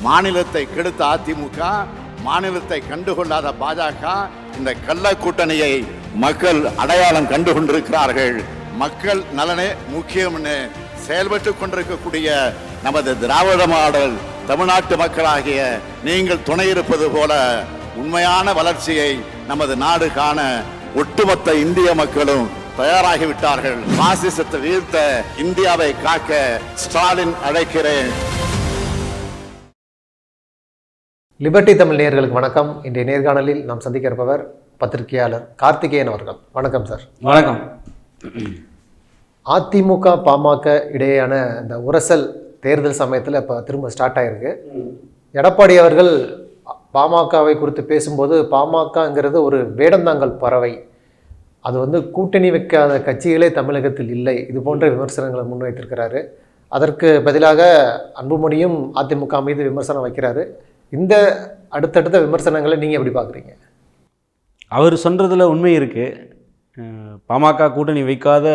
மாநிலத்தை கெடுத்த அதிமுக, மாநிலத்தை கண்டுகொள்ளாத பாஜக, இந்த கள்ள கூட்டணியை மக்கள் அடையாளம் கண்டு கொண்டிருக்கிறார்கள். மக்கள் நலனே முக்கியம்னு செயல்பட்டு கொண்டிருக்கக்கூடிய நமது திராவிட மாடல் தமிழ்நாட்டு மக்களாகிய நீங்கள் துணை இருப்பது போல உண்மையான வளர்ச்சியை நமது நாடு காண ஒட்டுமொத்த இந்திய மக்களும் தயாராகிவிட்டார்கள். பாசிசத்தை வீழ்த்த இந்தியாவை காக்க ஸ்டாலின் அழைக்கிறேன். லிபர்டி தமிழ் நேயர்களுக்கு வணக்கம். இன்றைய நேர்காணலில் நாம் சந்திக்க இருப்பவர் பத்திரிகையாளர் கார்த்திகேயன் அவர்கள். வணக்கம் சார். வணக்கம். அதிமுக பாமக இடையேயான இந்த உரசல் தேர்தல் சமயத்தில் இப்போ திரும்ப ஸ்டார்ட் ஆகிருக்கு. எடப்பாடி அவர்கள் பாமகவை குறித்து பேசும்போது பாமகங்கிறது ஒரு வேடந்தாங்கல் பறவை, அது கூட்டணி வைக்காத கட்சிகளே தமிழகத்தில் இல்லை, இது போன்ற விமர்சனங்களை முன்வைத்திருக்கிறாரு. அதற்கு பதிலாக அன்புமணியும் அதிமுக மீது விமர்சனம் வைக்கிறாரு. இந்த அடுத்தடுத்த விமர்சனங்களை நீங்கள் எப்படி பார்க்குறீங்க? அவர் சொல்கிறதுல உண்மை இருக்குது. பாமக கூட்டணி வைக்காத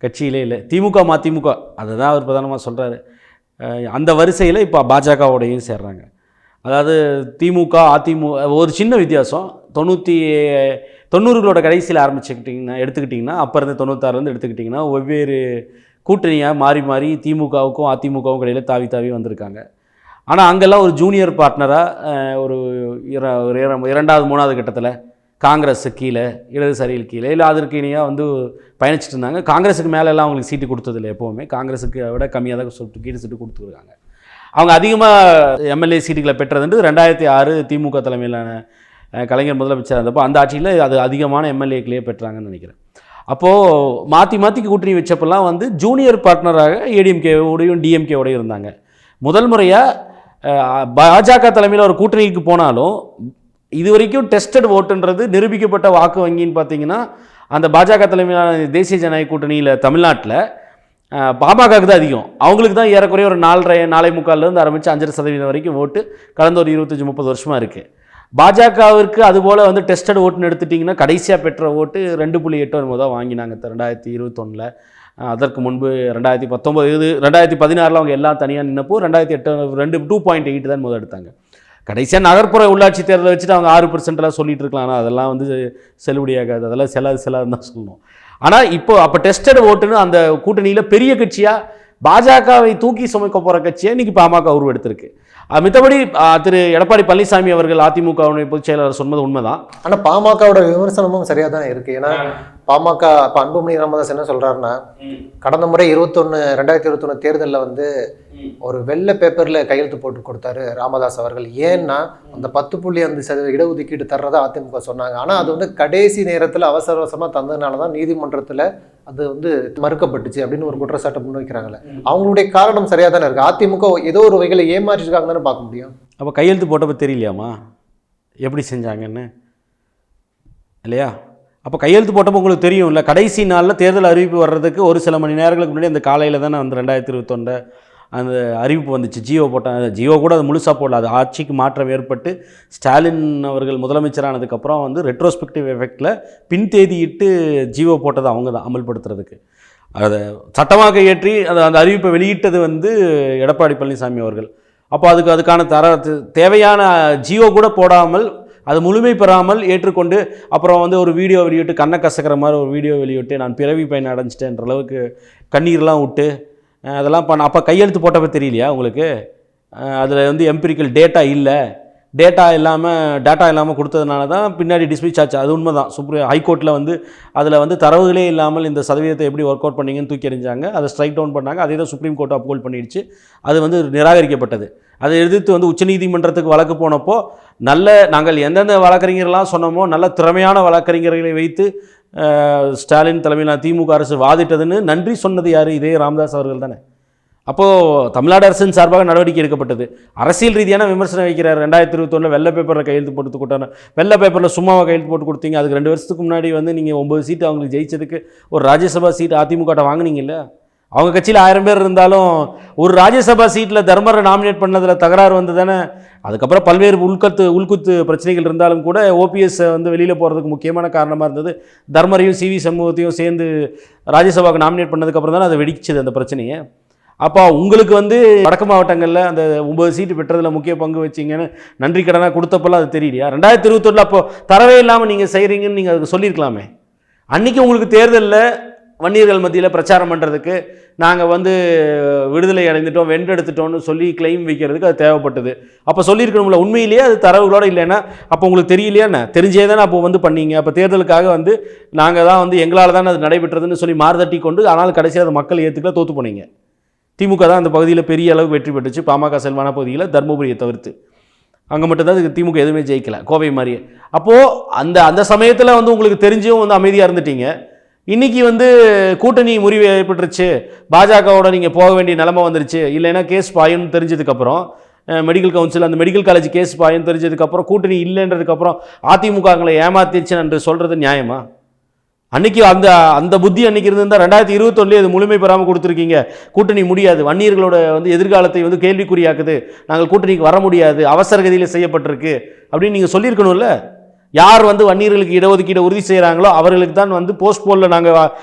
கட்சியிலே இல்லை, திமுக மதிமுக அதை தான் அவர் பிரதானமாக சொல்கிறாரு. அந்த வரிசையில் இப்போ பாஜகவோடையும் சேர்றாங்க. அதாவது திமுக அதிமுக ஒரு சின்ன வித்தியாசம். 90களோட கடைசியில் எடுத்துக்கிட்டிங்கன்னா அப்போ இருந்து 96 எடுத்துக்கிட்டிங்கன்னா வெவ்வேறு கூட்டணியாக மாறி மாறி திமுகவுக்கும் அதிமுகவுக்கும் இடையில் தாவி வந்திருக்காங்க. ஆனால் அங்கெல்லாம் ஒரு ஜூனியர் பார்ட்னராக ஒரு 2வது 3வது கட்டத்தில் காங்கிரஸு கீழே, இடதுசாரிகள் கீழே, இல்லை அதற்கு இணையாக பயணிச்சுட்டு இருந்தாங்க. காங்கிரஸுக்கு மேலெல்லாம் அவங்களுக்கு சீட்டு கொடுத்ததில்லை. எப்போவுமே காங்கிரஸுக்கு விட கம்மியாக தான் கீழே சீட்டு கொடுத்துருக்காங்க. அவங்க அதிகமாக எம்எல்ஏ சீட்டுகளை பெற்றதுன்றது 2006 திமுக தலைமையிலான கலைஞர் முதலமைச்சர் இருந்தப்போ அந்த ஆட்சியில் அது அதிகமான எம்எல்ஏக்களையே பெற்றாங்கன்னு நினைக்கிறேன். அப்போது மாற்றி கூட்டணி வச்சப்பெல்லாம் ஜூனியர் பார்ட்னராக ஏடிஎம்கேவோடையும் டிஎம்கேவோடையும் இருந்தாங்க. முதல் முறையாக பாஜக தலைமையில் ஒரு கூட்டணிக்கு போனாலும் இது வரைக்கும் டெஸ்டட் ஓட்டுன்றது நிரூபிக்கப்பட்ட வாக்கு வங்கின்னு பார்த்தீங்கன்னா அந்த பாஜக தலைமையிலான தேசிய ஜனநாயக கூட்டணியில் தமிழ்நாட்டில் பாமகவுக்கு தான் அதிகம். அவங்களுக்கு தான் ஏறக்குறைய ஒரு 4.25% ஆரம்பித்து 5% வரைக்கும் ஓட்டு கடந்த ஒரு 25-30 வருஷமாக இருக்குது. பாஜகவிற்கு அதுபோல் டெஸ்டட் ஓட்டுன்னு எடுத்துட்டிங்கன்னா கடைசியாக பெற்ற ஓட்டு 2.8 தான் வாங்கினாங்க 2021. அதற்கு முன்பு 2019 2016 அவங்க எல்லாம் தனியாக நின்னப்போ 2008 2.8 தான் எடுத்தாங்க. கடைசியாக நகர்ப்புற உள்ளாட்சி தேர்தலை வச்சுட்டு அவங்க 6% சொல்லிட்டு இருக்கலாம். ஆனால் அதெல்லாம் செல்லுபடியாகாது, அதெல்லாம் செல்லாதுன்னு தான் சொல்லணும். ஆனால் அப்போ டெஸ்டட் ஓட்டுன்னு அந்த கூட்டணியில் பெரிய கட்சியாக பாஜகவை தூக்கி சுமைக்க போகிற கட்சியாக இன்றைக்கி பாமக உருவெடுத்திருக்கு. மித்தபடி திரு எடப்பாடி பழனிசாமி அவர்கள் அதிமுகவுடைய பொதுச் செயலாளர் சொன்னது உண்மைதான். ஆனால் பாமகவோட விமர்சனமும் சரியாக தான் இருக்குது. ஏன்னா பாமக இப்போ அன்புமணி ராமதாஸ் என்ன சொல்கிறாருன்னா, கடந்த முறை 2021 தேர்தலில் ஒரு வெள்ளை பேப்பரில் கையெழுத்து போட்டு கொடுத்தாரு ராமதாஸ் அவர்கள். ஏன்னா அந்த 10.5% இடஒதுக்கீடு தர்றதா அதிமுக சொன்னாங்க. ஆனால் அது கடைசி நேரத்தில் அவசரமாக தந்ததுனால தான் நீதிமன்றத்தில் அது மறுக்கப்பட்டுச்சு அப்படின்னு ஒரு குற்றச்சாட்டை முன்வைக்கிறாங்களே. அவங்களுடைய காரணம் சரியாக தானே இருக்குது. அதிமுக ஏதோ ஒரு வகையில் ஏமாற்றிருக்காங்க தானே பார்க்க முடியும். அப்போ கையெழுத்து போட்டப்போ தெரியலையாமா எப்படி செஞ்சாங்கன்னு இல்லையா? அப்போ கையெழுத்து போட்டப்போ உங்களுக்கு தெரியும் இல்லை? கடைசி நாளில் தேர்தல் அறிவிப்பு வர்றதுக்கு ஒரு சில மணி நேரங்களுக்கு முன்னாடி அந்த காலையில் தானே 2021 அந்த அறிவிப்பு வந்துச்சு. ஜியோ போட்டாங்க. ஜியோ கூட அது முழுசாக போடல. அது ஆட்சிக்கு மாற்றம் ஏற்பட்டு ஸ்டாலின் அவர்கள் முதலமைச்சரானதுக்கப்புறம் ரெட்ரோஸ்பெக்டிவ் எஃபெக்டில் பின்தேதியிட்டு ஜியோ போட்டது அவங்க தான் அமல்படுத்துறதுக்கு. அதை சட்டமாக ஏற்றி அந்த அறிவிப்பை வெளியிட்டது எடப்பாடி பழனிசாமி அவர்கள். அப்போ அதுக்கான தேவையான ஜியோ கூட போடாமல் அது முழுமை பெறாமல் ஏற்றுக்கொண்டு அப்புறம் ஒரு வீடியோ வெளியிட்டு கண்ணை கசக்கிற மாதிரி ஒரு வீடியோ வெளியிட்டு நான் பிறவி பயன் அடைஞ்சிட்டேன்ற அளவுக்கு கண்ணீர்லாம் விட்டு அதெல்லாம் அப்போ கையெழுத்து போட்டப்போ தெரியலையா உங்களுக்கு? அதில் எம்பிரிக்கல் டேட்டா இல்லை, டேட்டா இல்லாமல் கொடுத்ததுனால தான் பின்னாடி டிஸ்மிஸ் ஆச்சு. அது உண்மை தான். ஹைகோர்ட்டில் அதில் தரவுகளே இல்லாமல் இந்த சதவீதத்தை எப்படி ஒர்க் அவுட் பண்ணிங்கன்னு தூக்கி எறிஞ்சாங்க. அதை ஸ்ட்ரைக் டவுன் பண்ணாங்க. அதே தான் சுப்ரீம் கோர்ட் அப்ஹோல்ட் பண்ணிடுச்சு. அது நிராகரிக்கப்பட்டது. அதை எதிர்த்து உச்சநீதிமன்றத்துக்கு வழக்கு போனப்போ நாங்கள் எந்தெந்த வழக்கறிஞர்கள்லாம் சொன்னோமோ நல்ல திறமையான வழக்கறிஞர்களை வைத்து ஸ்டாலின் தலைமையிலான திமுக அரசு வாதிட்டதுன்னு நன்றி சொன்னது யார்? இதே ராமதாஸ் அவர்கள் தானே. அப்போது தமிழ்நாடு அரசின் சார்பாக நடவடிக்கை எடுக்கப்பட்டது. அரசியல் ரீதியான விமர்சனம் வைக்கிறார். 2021 வெள்ளை பேப்பரில் கையெழுத்து போட்டு கொடுத்தாங்க. வெள்ளை பேப்பரில் சும்மாவாக கையெழுத்து போட்டு கொடுத்தீங்க. அதுக்கு 2 வருஷத்துக்கு முன்னாடி நீங்கள் 9 சீட்டு அவங்களுக்கு ஜெயிச்சதுக்கு ஒரு ராஜ்யசபா சீட்டு அதிமுக வாங்கினீங்கல்ல. அவங்க கட்சியில் 1000 பேர் இருந்தாலும் ஒரு ராஜ்யசபா சீட்டில் தர்மரை நாமினேட் பண்ணதில் தகராறு தானே. அதுக்கப்புறம் பல்வேறு உள்குத்து பிரச்சனைகள் இருந்தாலும் கூட ஓபிஎஸ் வெளியில் போகிறதுக்கு முக்கியமான காரணமாக இருந்தது தர்மரையும் சிவி சண்முகத்தையும் சேர்ந்து ராஜ்யசபாவுக்கு நாமினேட் பண்ணதுக்கப்புறம் தானே அதை வெடிச்சது அந்த பிரச்சனையை. அப்போ உங்களுக்கு வந்து வடக்கு மாவட்டங்களில் அந்த 9 சீட்டு பெற்றதில் முக்கிய பங்கு வச்சிங்கன்னு நன்றி கடனாக கொடுத்தப்பெல்லாம் அது தெரியலையா? 2021 அப்போ தரவே இல்லாமல் நீங்கள் செய்கிறீங்கன்னு நீங்கள் அதுக்கு சொல்லியிருக்கலாமே. அன்றைக்கி உங்களுக்கு தேர்தலில் வன்னியர்கள் மத்தியில் பிரச்சாரம் பண்ணுறதுக்கு நாங்கள் வந்து விடுதலை அடைந்துட்டோம், வென்றெடுத்துட்டோம்னு சொல்லி கிளைம் வைக்கிறதுக்கு அது தேவைப்பட்டது. அப்போ சொல்லியிருக்கணும்ல, உண்மையிலேயே அது தரவுகளோடு இல்லைன்னா அப்போ உங்களுக்கு தெரியலையாண்ணே? தெரிஞ்சே தானே அப்போ வந்து பண்ணீங்க. அப்போ தேர்தலுக்காக வந்து நாங்கள் தான் வந்து எங்களால் தானே அது நடைபெற்றதுன்னு சொல்லி மாறுதட்டி கொண்டு, ஆனால் கடைசியாக அதை மக்கள் ஏற்றுக்கல, தோற்று போனீங்க. திமுக தான் அந்த பகுதியில் பெரிய அளவுக்கு வெற்றி பெற்றுச்சு. பாமக செல்வான பகுதியில் தர்மபுரியை தவிர்த்து அங்கே மட்டும்தான் அதுக்கு திமுக எதுவுமே ஜெயிக்கல, கோவை மாதிரியே. அப்போது அந்த சமயத்தில் வந்து உங்களுக்கு தெரிஞ்சும் வந்து அமைதியாக இருந்துட்டீங்க. இன்றைக்கி வந்து கூட்டணி முறிவு ஏற்பட்டுருச்சு, பாஜகவோட நீங்கள் போக வேண்டிய நிலைமை வந்துருச்சு, இல்லைன்னா கேஸ் பாயுன்னு தெரிஞ்சதுக்கப்புறம் மெடிக்கல் கவுன்சில் அந்த மெடிக்கல் காலேஜ் கேஸ் பாயுன்னு தெரிஞ்சதுக்கப்புறம் கூட்டணி இல்லைன்றதுக்கப்புறம் அதிமுகங்களை ஏமாத்திடுச்சு என்று சொல்கிறது நியாயமா? அன்றைக்கி அந்த புத்தி அன்றைக்கி இருந்திருந்தால் 2021 அது முழுமை பெறாமல் கொடுத்துருக்கீங்க. கூட்டணி முடியாது, வன்னியர்களோட வந்து எதிர்காலத்தை வந்து கேள்விக்குறியாக்குது, நாங்கள் கூட்டணிக்கு வர முடியாது, அவசர கதியில் செய்யப்பட்டிருக்கு அப்படின்னு நீங்கள் சொல்லியிருக்கணும்ல. யார் வந்து வன்னியர்களுக்கு இடஒதுக்கீடு உறுதி செய்கிறாங்களோ அவர்களுக்கு தான் வந்து போஸ்ட் போலில் நாங்கள்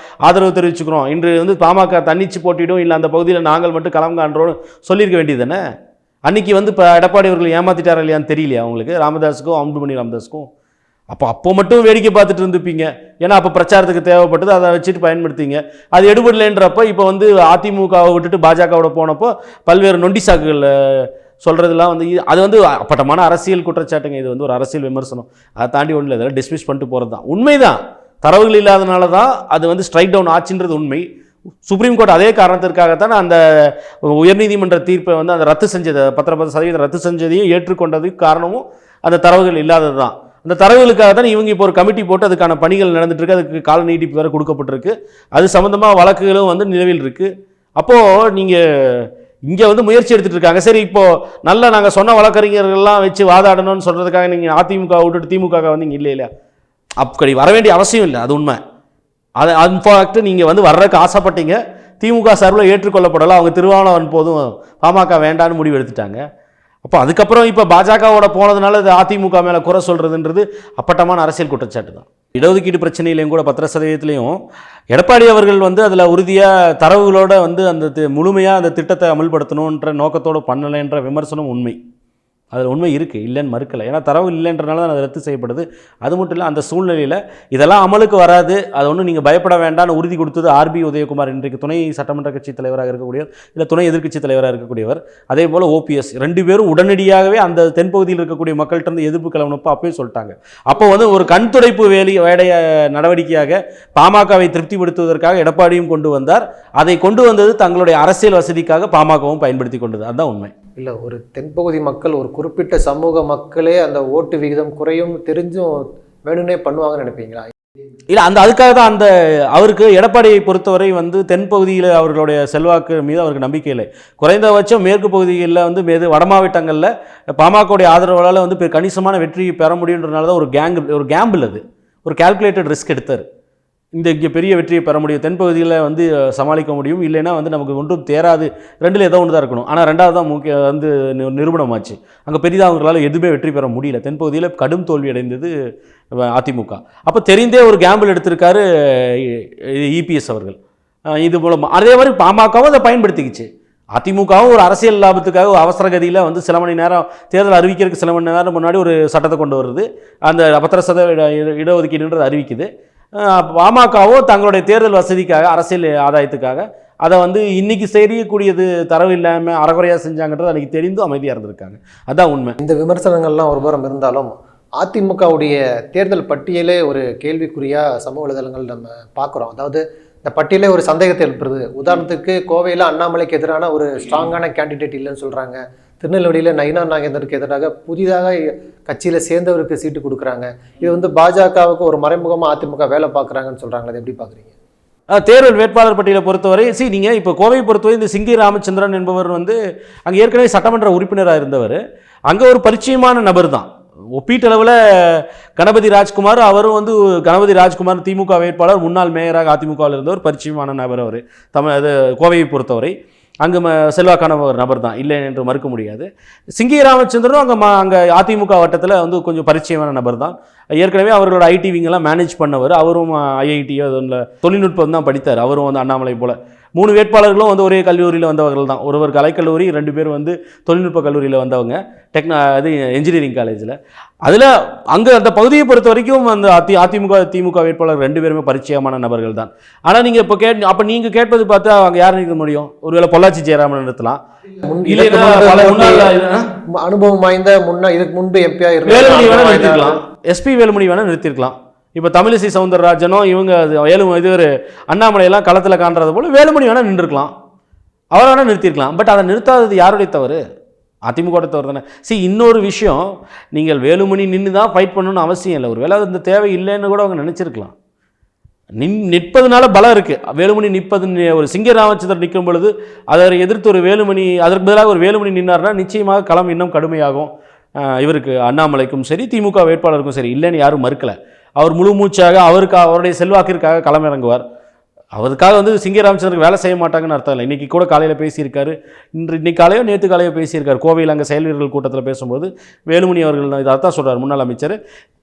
ஆதரவு தெரிவிச்சுக்கிறோம், இன்று வந்து பாமக தன்னிச்சு போட்டிடும், இல்லை அந்த பகுதியில் நாங்கள் மட்டும் களம் காண்றோன்னு சொல்லியிருக்க வேண்டியது தானே. அன்றைக்கி வந்து இப்போ எடப்பாடி அவர்கள் ஏமாற்றிட்டாரா இல்லையான்னு தெரியலையா அவங்களுக்கு, ராமதாஸுக்கும் அன்புமணி ராமதாஸுக்கும்? அப்போ மட்டும் வேடிக்கை பார்த்துட்டு இருந்துப்பீங்க. ஏன்னா அப்போ பிரச்சாரத்துக்கு தேவைப்பட்டது, அதை வச்சுட்டு பயன்படுத்திங்க. அது எடுபடலைன்றப்போ இப்போ வந்து அதிமுகவை விட்டுட்டு பாஜகவோட போனப்போ பல்வேறு நொண்டி சாக்குகள் சொல்கிறதுலாம் வந்து அது வந்து அப்பட்டமான அரசியல் குற்றச்சாட்டுங்க. இது வந்து ஒரு அரசியல் விமர்சனம், அதை தாண்டி ஒன்றும் இல்லை. இதெல்லாம் டிஸ்மிஸ் பண்ணிட்டு போகிறது தான் உண்மைதான். தரவுகள் இல்லாதனால தான் அது வந்து ஸ்ட்ரைக் டவுன் ஆச்சுன்றது உண்மை. சுப்ரீம் கோர்ட் அதே காரணத்திற்காகத்தான் அந்த உயர்நீதிமன்ற தீர்ப்பை வந்து அந்த ரத்து செஞ்சதை 10% ரத்து செஞ்சதையும் ஏற்றுக்கொண்டதுக்கு காரணமும் அந்த தரவுகள் இல்லாதது தான். அந்த தரவுகளுக்காக தான் இவங்க இப்போ ஒரு கமிட்டி போட்டு அதுக்கான பணிகள் நடந்துட்டு இருக்கு, அதுக்கு கால நீட்டிப்பு வேறு கொடுக்கப்பட்டிருக்கு, அது சம்மந்தமாக வழக்குகளும் வந்து நிலவில் இருக்குது. அப்போது நீங்கள் இங்கே வந்து முயற்சி எடுத்துகிட்டு இருக்காங்க. சரி, இப்போது நல்லா நாங்கள் சொன்ன வழக்கறிஞர்கள்லாம் வச்சு வாதாடணும்னு சொல்கிறதுக்காக நீங்கள் அதிமுக விட்டுட்டு திமுக வந்தீங்க இல்லையா? அப்படி வர வேண்டிய அவசியம் இல்லை, அது உண்மை. அது இன்ஃபேக்ட் நீங்கள் வந்து வர்றதுக்கு ஆசைப்பட்டீங்க, திமுக சார்பில் ஏற்றுக்கொள்ளப்படலாம், அவங்க திருவாவளவன் போதும் பாமக வேண்டான்னு முடிவு எடுத்துட்டாங்க. அப்போ அதுக்கப்புறம் இப்போ பாஜகவோட போனதுனால அது அதிமுக மேலே குறை சொல்கிறதுன்றது அப்பட்டமான அரசியல் குற்றச்சாட்டு தான். இடஒதுக்கீடு பிரச்சனையிலையும் கூட 10%லையும் எடப்பாடி அவர்கள் வந்து அதில் உறுதியாக தரவுகளோடு வந்து அந்த முழுமையாக அந்த திட்டத்தை அமல்படுத்தணுன்ற நோக்கத்தோடு பண்ணலைன்ற விமர்சனம் உண்மை. அதில் உண்மை இருக்குது, இல்லைன்னு மறுக்கலை. ஏன்னா தரவு இல்லைன்றனால தான் அது ரத்து செய்யப்படுது. அது மட்டும் இல்லை, அந்த சூழ்நிலையில் இதெல்லாம் அமலுக்கு வராது, அதை ஒன்றும் நீங்கள் பயப்பட வேண்டாம்னு உறுதி கொடுத்தது ஆர்பி உதயகுமார், இன்றைக்கு துணை சட்டமன்ற கட்சி தலைவராக இருக்கக்கூடியவர், இல்லை துணை எதிர்க்கட்சி தலைவராக இருக்கக்கூடியவர். அதே போல் ஓபிஎஸ், 2 பேரும் உடனடியாகவே அந்த தென்பகுதியில் இருக்கக்கூடிய மக்கள்கிட்ட வந்து எதிர்ப்பு கிளம்புனப்போ அப்பவே சொல்லிட்டாங்க. அப்போ வந்து ஒரு கண் துடைப்பு வேடைய நடவடிக்கையாக பாமகவை திருப்திப்படுத்துவதற்காக எடப்பாடியும் கொண்டு வந்தார். அதை கொண்டு வந்தது தங்களுடைய அரசியல் வசதிக்காக பாமகவும் பயன்படுத்தி கொண்டது. அதுதான் உண்மை. இல்லை, ஒரு தென்பகுதி மக்கள், ஒரு குறிப்பிட்ட சமூக மக்களே அந்த ஓட்டு விகிதம் குறையும் தெரிஞ்சும் வேணும்னே பண்ணுவாங்கன்னு நினைப்பீங்களா? இல்லை, அதுக்காக தான் அவருக்கு எடப்பாடியை பொறுத்தவரை வந்து தென்பகுதியில் அவர்களுடைய செல்வாக்கு மீது அவருக்கு நம்பிக்கை இல்லை. குறைந்தபட்சம் மேற்கு பகுதிகளில் வந்து வட மாவட்டங்களில் பாமகவுடைய ஆதரவால் வந்து கணிசமான வெற்றி பெற முடியுன்றனால தான் ஒரு கேம்பிள், அது ஒரு கால்குலேட்டட் ரிஸ்க் எடுத்தார். இங்கே பெரிய வெற்றியை பெற முடியும், தென்பகுதியில் வந்து சமாளிக்க முடியும், இல்லைன்னா வந்து நமக்கு ஒன்றும் தேராது, 2ல் ஏதோ ஒன்று தான் இருக்கணும். ஆனால் 2வது தான் முக்கிய வந்து நிரூபணமாச்சு. அங்கே பெரிதாக அவங்களால எதுவுமே வெற்றி பெற முடியல. தென்பகுதியில் கடும் தோல்வி அடைந்தது அதிமுக. அப்போ தெரிந்தே ஒரு கேம்பிள் எடுத்திருக்காரு இபிஎஸ் அவர்கள். இது மூலம் அதே மாதிரி பாமகவும் அதை பயன்படுத்திக்கிச்சு. அதிமுகவும் ஒரு அரசியல் லாபத்துக்காக அவசர கதியில் வந்து சில மணி நேரம் தேர்தல் அறிவிக்கிறதுக்கு சில மணி நேரம் முன்னாடி ஒரு சட்டத்தை கொண்டு வருது, அந்த 10% இடஒதுக்கீடுன்றது அறிவிக்குது. பாமகவோ தங்களுடைய தேர்தல் வசதிக்காக, அரசியல் ஆதாயத்துக்காக அதை வந்து இன்னைக்கு செய்யக்கூடியது தரவு இல்லாமல் அறகுறையாக செஞ்சாங்கன்றது அன்றைக்கி தெரிந்தும் அமைதியாக இருந்திருக்காங்க. அதுதான் உண்மை. இந்த விமர்சனங்கள்லாம் ஒரு புறம் இருந்தாலும் அதிமுகவுடைய தேர்தல் பட்டியலே ஒரு கேள்விக்குறியாக சமூக வலைதளங்கள் நம்ம பார்க்குறோம். அதாவது இந்த பட்டியலே ஒரு சந்தேகத்தை எழுப்புறது. உதாரணத்துக்கு கோவையில் அண்ணாமலைக்கு எதிரான ஒரு ஸ்ட்ராங்கான கேண்டிடேட் இல்லைன்னு சொல்கிறாங்க. திருநெல்வேலியில் நயினா நாகேந்தருக்கு எதிராக புதிதாக கட்சியில் சேர்ந்தவருக்கு சீட்டு கொடுக்குறாங்க. இது வந்து பாஜகவுக்கு ஒரு மறைமுகமாக அதிமுக வேலை பார்க்குறாங்கன்னு சொல்கிறாங்க. அதை எப்படி பார்க்குறீங்க? தேர்தல் வேட்பாளர் பட்டியலை பொறுத்தவரை நீங்கள் இப்போ கோவையை பொறுத்தவரை இந்த சிங்கி ராமச்சந்திரன் என்பவர் வந்து அங்கே ஏற்கனவே சட்டமன்ற உறுப்பினராக இருந்தவர். அங்கே ஒரு பரிச்சயமான நபர் தான். ஒப்பீட்டளவில் கணபதி ராஜ்குமார், அவரும் வந்து கணபதி ராஜ்குமார் திமுக வேட்பாளர், முன்னாள் மேயராக அதிமுகவில் இருந்தவர், பரிச்சயமான நபர் அவர். கோவையை பொறுத்தவரை அங்கே செல்வாக்கான ஒரு நபர் தான், இல்லை என்று மறுக்க முடியாது. சிங்கி ராமச்சந்திரனும் அங்கே அதிமுக வட்டத்தில் வந்து கொஞ்சம் பரிச்சயமான நபர் தான். ஏற்கனவே அவர்களோட ஐடி விங்கெல்லாம் மேனேஜ் பண்ணவர். அவரும் ஐஐடியோ அதில் தொழில்நுட்பம் தான் படித்தார். அவரும் வந்து அண்ணாமலை போல் 3 வேட்பாளர்களும் வந்து ஒரே கல்லூரியில் வந்தவர்கள் தான். ஒருவர் கலைக்கல்லூரி, 2 பேர் வந்து தொழில்நுட்ப கல்லூரியில் வந்தவங்க, அது இன்ஜினியரிங் காலேஜில். அதில் அங்கே அந்த பகுதியை பொறுத்த வரைக்கும் அந்த அதிமுக திமுக வேட்பாளர் 2 பேருமே பரிச்சயமான நபர்கள் தான். ஆனால் நீங்கள் இப்போ அப்போ நீங்கள் கேட்பது பார்த்தா அங்கே யார் நிற்க முடியும்? ஒருவேளை பொள்ளாச்சி ஜெயராமன் நிறுத்தலாம், அனுபவம் வாய்ந்த இதுக்கு முன்பு எம்பியா வேலுமணி வேணா நிறுத்திருக்கலாம், எஸ்பி வேலுமணி வேணா நிறுத்திருக்கலாம். இப்போ தமிழிசை சவுந்தரராஜனும் இவங்க இது அண்ணாமலையெல்லாம் களத்தில் காண்றது போல வேலுமணி வேணா நின்றுருக்கலாம், அவரை வேணா நிறுத்திருக்கலாம். பட் அதை நிறுத்தாதது யாருடைய தவறு? அதிமுக தவறு தானே. இன்னொரு விஷயம், நீங்கள் வேலுமணி நின்று தான் ஃபைட் பண்ணணும்னு அவசியம் இல்லை. ஒரு வேளை அந்த தேவை இல்லைன்னு கூட அவங்க நினச்சிருக்கலாம். நிற்பதுனால பலம் இருக்குது. வேலுமணி நிற்பது, ஒரு சிங்க ராமச்சந்திரன் நிற்கும் பொழுது அதை எதிர்த்து ஒரு வேலுமணி, அதற்கு பதிலாக ஒரு வேலுமணி நின்னார்னா நிச்சயமாக களம் இன்னும் கடுமையாகும். இவருக்கு அண்ணாமலைக்கும் சரி திமுக வேட்பாளருக்கும் சரி, இல்லைன்னு யாரும் மறுக்கலை. அவர் முழு மூச்சாக அவருடைய செல்வாக்கிற்காக களம் இறங்குவார். அவருக்காக வந்து சிங்க ராமச்சந்திரனுக்கு வேலை செய்ய மாட்டாங்கன்னு அர்த்தம் இல்லை. இன்றைக்கி கூட காலையில் பேசியிருக்காரு, இன்னைக்கு காலையோ நேற்று காலையோ பேசியிருக்காரு கோவையில். அங்கே செயல் வீரர்கள் கூட்டத்தில் பேசும்போது வேலுமணி அவர்கள் இதை அர்த்தம் சொல்கிறார், முன்னாள் அமைச்சர்.